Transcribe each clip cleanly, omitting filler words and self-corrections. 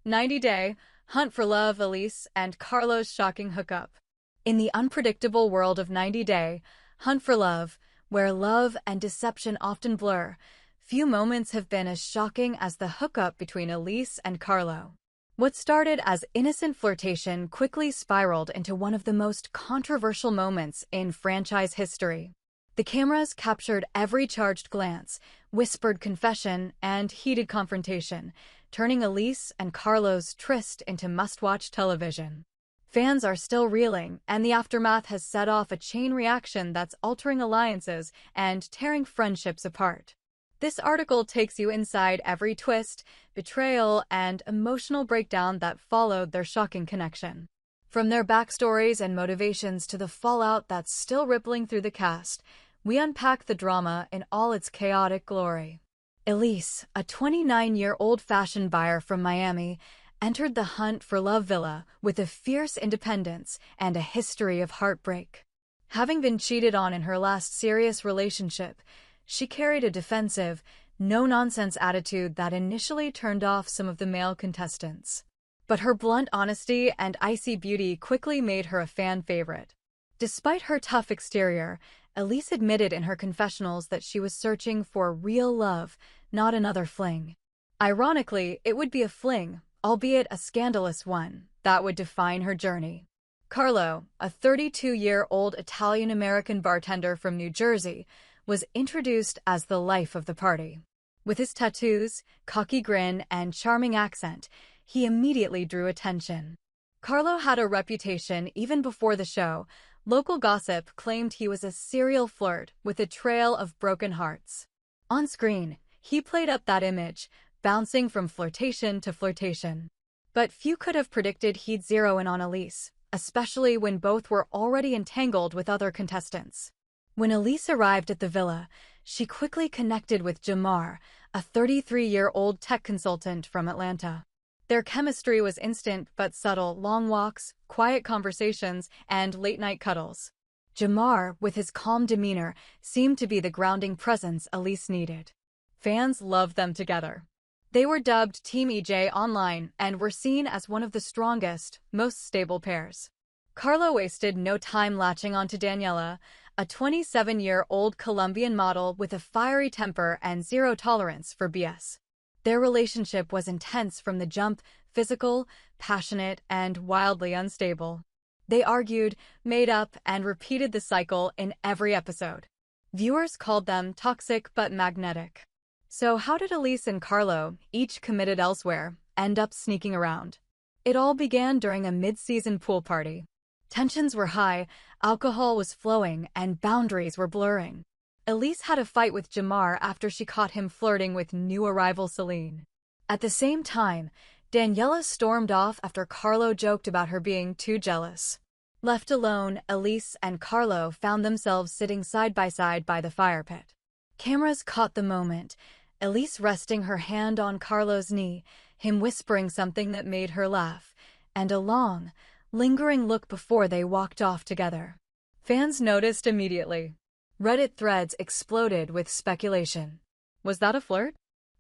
90-day hunt for love, Elise and Carlo's shocking hookup. In the unpredictable world of 90-day hunt for love, where love and deception often blur, few moments have been as shocking as the hookup between Elise and Carlo. What started as innocent flirtation quickly spiraled into one of the most controversial moments in franchise history. The cameras captured every charged glance, whispered confession, and heated confrontation, turning Elise and Carlo's tryst into must-watch television. Fans are still reeling, and the aftermath has set off a chain reaction that's altering alliances and tearing friendships apart. This article takes you inside every twist, betrayal, and emotional breakdown that followed their shocking connection. From their backstories and motivations to the fallout that's still rippling through the cast, we unpack the drama in all its chaotic glory. Elise, a 29-year-old fashion buyer from Miami, entered the hunt for love villa with a fierce independence and a history of heartbreak. Having been cheated on in her last serious relationship, she carried a defensive, no-nonsense attitude that initially turned off some of the male contestants. But her blunt honesty and icy beauty quickly made her a fan favorite. Despite her tough exterior, Elise admitted in her confessionals that she was searching for real love, not another fling. Ironically, it would be a fling, albeit a scandalous one, that would define her journey. Carlo, a 32-year-old Italian-American bartender from New Jersey, was introduced as the life of the party. With his tattoos, cocky grin, and charming accent, he immediately drew attention. Carlo had a reputation even before the show. Local gossip claimed he was a serial flirt with a trail of broken hearts. On screen, he played up that image, bouncing from flirtation to flirtation. But few could have predicted he'd zero in on Elise, especially when both were already entangled with other contestants. When Elise arrived at the villa, she quickly connected with Jamar, a 33-year-old tech consultant from Atlanta. Their chemistry was instant but subtle: long walks, quiet conversations, and late-night cuddles. Jamar, with his calm demeanor, seemed to be the grounding presence Elise needed. Fans loved them together. They were dubbed Team EJ online and were seen as one of the strongest, most stable pairs. Carlo wasted no time latching onto Daniela, a 27-year-old Colombian model with a fiery temper and zero tolerance for BS. Their relationship was intense from the jump, physical, passionate, and wildly unstable. They argued, made up, and repeated the cycle in every episode. Viewers called them toxic but magnetic. So how did Elise and Carlo, each committed elsewhere, end up sneaking around? It all began during a mid-season pool party. Tensions were high, alcohol was flowing, and boundaries were blurring. Elise had a fight with Jamar after she caught him flirting with new arrival Celine. At the same time, Daniela stormed off after Carlo joked about her being too jealous. Left alone, Elise and Carlo found themselves sitting side by the fire pit. Cameras caught the moment, Elise resting her hand on Carlo's knee, him whispering something that made her laugh, and a long, lingering look before they walked off together. Fans noticed immediately. Reddit threads exploded with speculation. Was that a flirt?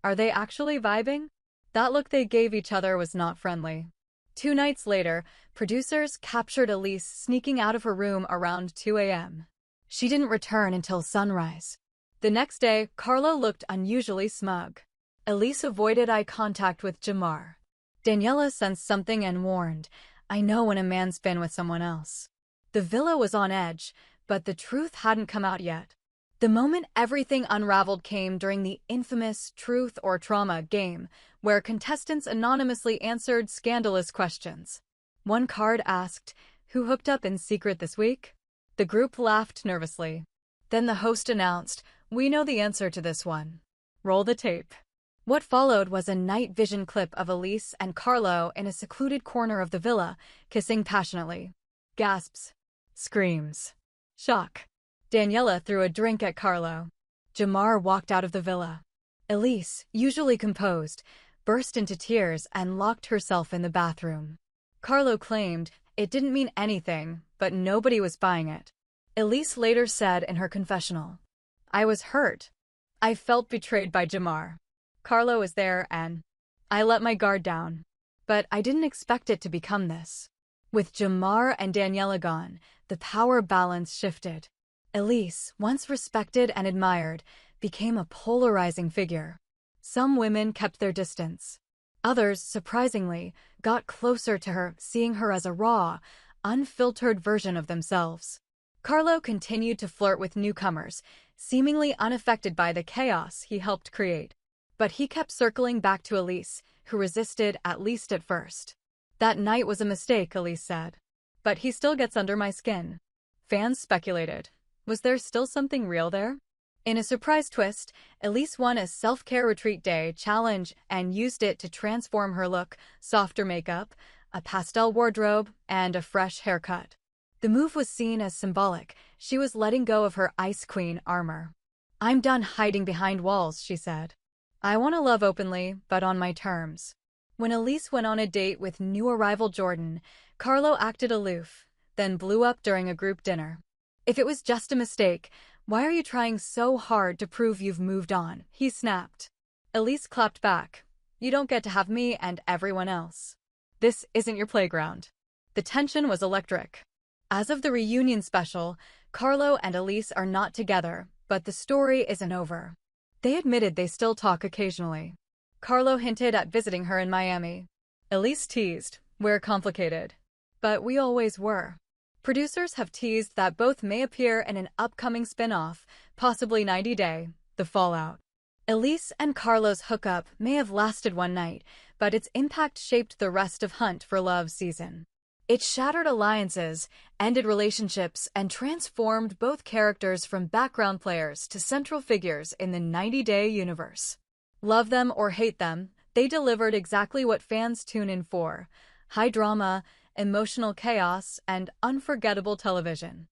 Are they actually vibing? That look they gave each other was not friendly. 2 nights later, producers captured Elise sneaking out of her room around 2 a.m. She didn't return until sunrise. The next day, Carlo looked unusually smug. Elise avoided eye contact with Jamar. Daniela sensed something and warned, "I know when a man's been with someone else." The villa was on edge, but the truth hadn't come out yet. The moment everything unraveled came during the infamous Truth or Trauma game, where contestants anonymously answered scandalous questions. One card asked, "Who hooked up in secret this week?" The group laughed nervously. Then the host announced, "We know the answer to this one. Roll the tape." What followed was a night vision clip of Elise and Carlo in a secluded corner of the villa, kissing passionately. Gasps. Screams. Shock. Daniela threw a drink at Carlo. Jamar walked out of the villa. Elise, usually composed, burst into tears and locked herself in the bathroom. Carlo claimed it didn't mean anything, but nobody was buying it. Elise later said in her confessional, "I was hurt. I felt betrayed by Jamar. Carlo was there and I let my guard down." But I didn't expect it to become this. With Jamar and Daniela gone, the power balance shifted. Elise, once respected and admired, became a polarizing figure. Some women kept their distance. Others, surprisingly, got closer to her, seeing her as a raw, unfiltered version of themselves. Carlo continued to flirt with newcomers, seemingly unaffected by the chaos he helped create. But he kept circling back to Elise, who resisted, at least at first. That night was a mistake, Elise said. But he still gets under my skin. Fans speculated. Was there still something real there? In a surprise twist, Elise won a self-care retreat day challenge and used it to transform her look, softer makeup, a pastel wardrobe, and a fresh haircut. The move was seen as symbolic. She was letting go of her Ice Queen armor. "I'm done hiding behind walls," she said. "I want to love openly, but on my terms." When Elise went on a date with new arrival Jordan, Carlo acted aloof, then blew up during a group dinner. "If it was just a mistake, why are you trying so hard to prove you've moved on?" he snapped. Elise clapped back. "You don't get to have me and everyone else. This isn't your playground." The tension was electric. As of the reunion special, Carlo and Elise are not together, but the story isn't over. They admitted they still talk occasionally. Carlo hinted at visiting her in Miami. Elise teased, "We're complicated." But we always were. Producers have teased that both may appear in an upcoming spin-off, possibly 90 Day, The Fallout. Elise and Carlo's hookup may have lasted one night, but its impact shaped the rest of Hunt for Love season. It shattered alliances, ended relationships, and transformed both characters from background players to central figures in the 90-day universe. Love them or hate them, they delivered exactly what fans tune in for: high drama, emotional chaos, and unforgettable television.